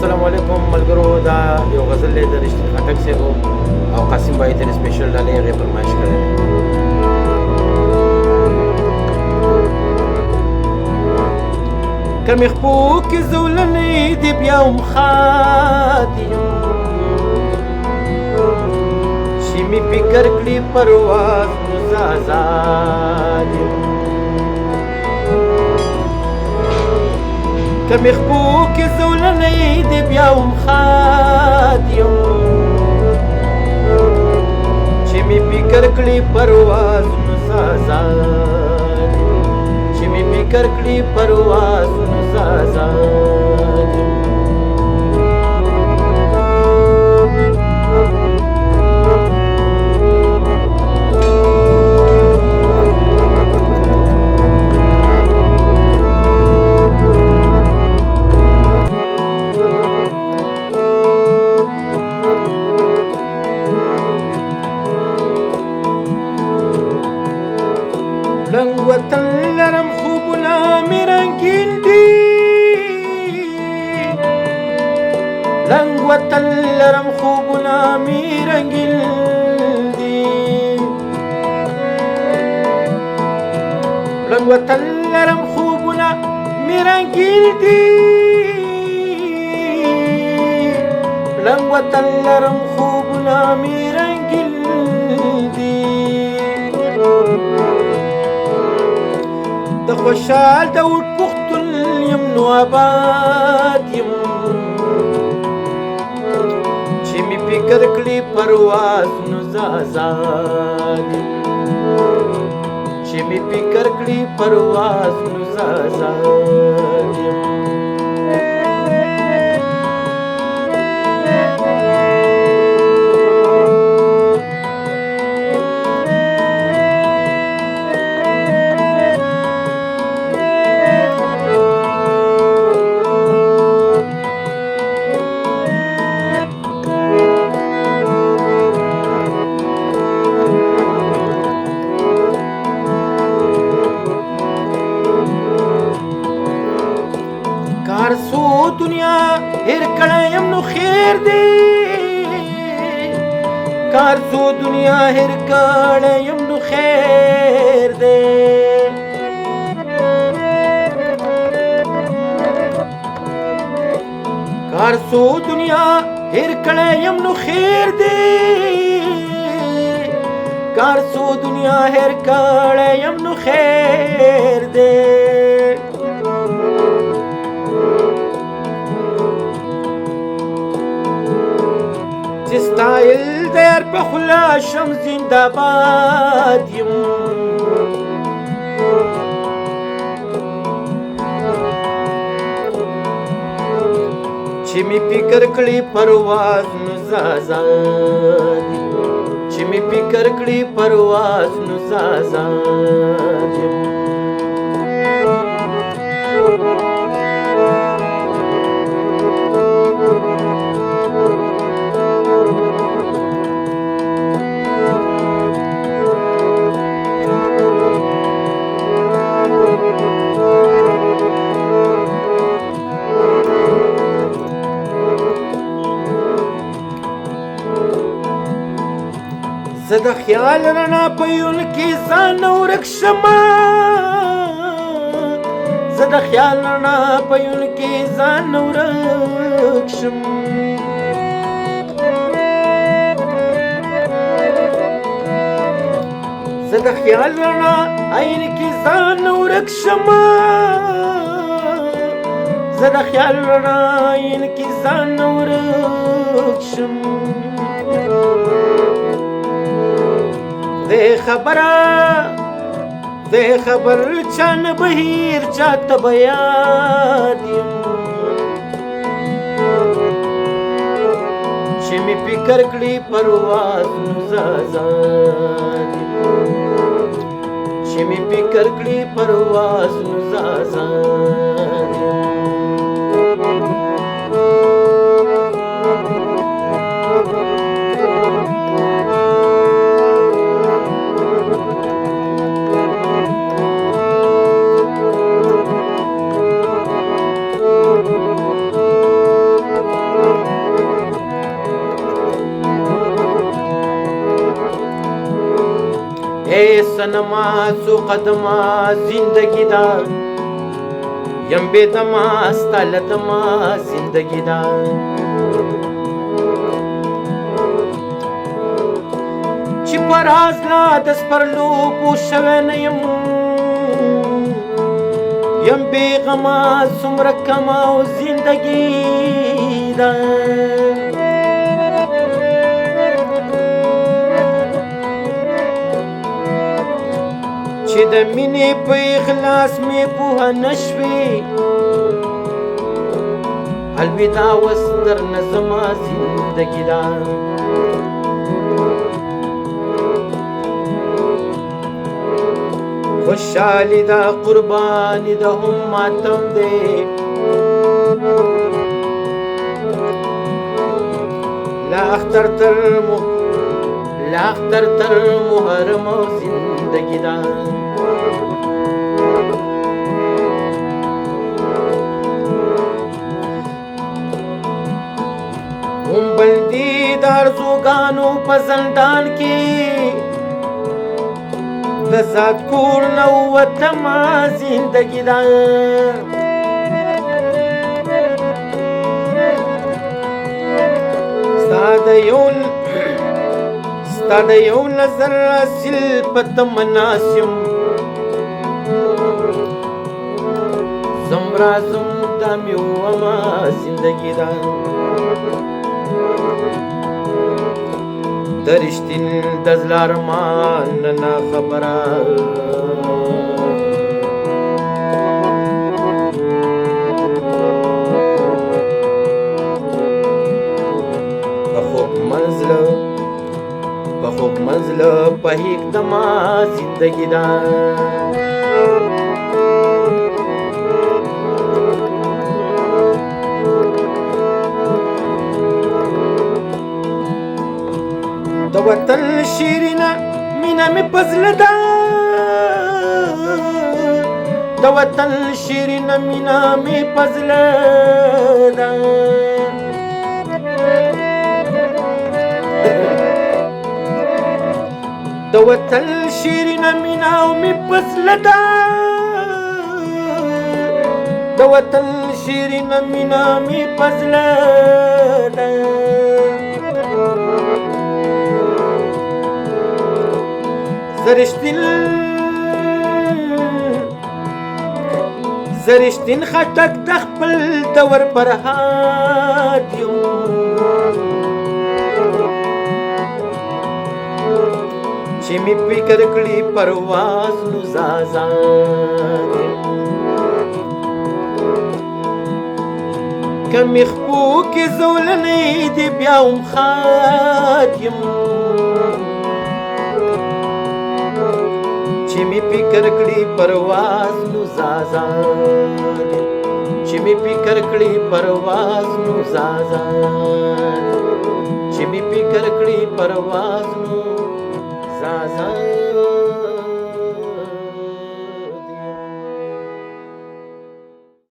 السلام علیکم ملګرو. دا یو غزل دی د رشتي خټک صاحب او قاسم بھائی ته سپیشل ډالۍ هغې فرمایش کړی دی. که مې خپو کې زولنې دي بیا هم ښاد یم، چې مې فکر کړي پرواز نو زه ازاد یم. که مې خپو کې زولنې دي بیا هم ښاد یم، چې مې فکر کړي پرواز نو زه ازاد یم، چې مې فکر کړي پرواز نو زه ازاد یم. رنگ وطن لرم خوبونه مې رنګین دي، رنگ وطن لرم خوبونه مې رنګین دي، رنگ وطن لرم خوبونه مې رنګین دي، رنگ وطن لرم خوبونه مې رنګین دي. د خوشحال داود پښتون یم نو آباد یم، چې مې فکر کړي پرواز نو زه ازاد یم، چې مې فکر کړي پرواز نو زه ازاد یم. کار سو دنیا هیر کړی یم نو خیر دی، کار سو دنیا هیر کړی یم نو خیر دی. کار سو دنیا هیر کړی یم نو خیر دی، کار سو دنیا هیر کړی یم نو خیر دی. چې ستایل د یار په خوله شم زنده‌باد یم، چې مې فکر کړي پرواز نو زه ازاد یم، چې مې فکر کړي پرواز نو زه ازاد یم. زه د خیال رڼا په یون کې ځان ورک شمه، زه د خیال رڼا په یون کې ځان ورک شم، زه د خیال رڼا عین کې ځان ورک شمه، زه د خیال رڼا عین کې ځان ورک شم. دې خبر چان بهیر چاته بیاد یم، چې مې فکر کړي پرواز نو زه ازاد یم، چې مې فکر کړي پرواز نو زه ازاد یم. سنما څو قدمه زندگی ده یم بېدمه ستا له دمه زندگی ده چې په راز لا د سپرلو پوه شوی نه یم یم بېغمه څومره کمه او زندګي ده چې د مینې په اخلاص مې پوهه نه شوې الودا اوس درنه زما زندګي ده خوشحالي ده قرباني ده هم ماتم دی لا اختر تر محرم او زندگی ده هم بندي د ارزوګانو په زندان کې د ذات کور نه ووتمه زندګي ده ستا د یو نظر اصل په تمناس یم زم رازم دا مې وومه زندګي ده د رښتین د زړه ارمان نه خبره په خوب منزله په هیکدمه زندګي ده د وطن شیرینه مینه مې په زړه ده د وطن شیرینه مینه مې په زړه ده د وطن شیرینه مینه مې په زړه ده د وطن شیرینه مینه مې په زړه ده زرشتین خټک د خپل دور پر هات یم چې مې فکر کړي پرواز نو زازان که مې خپو کې زولنې دي بیا هم خات یم چې مې فکر کړي پرواز نو زازان چې مې فکر کړي پرواز نو زازان چې مې فکر کړي پرواز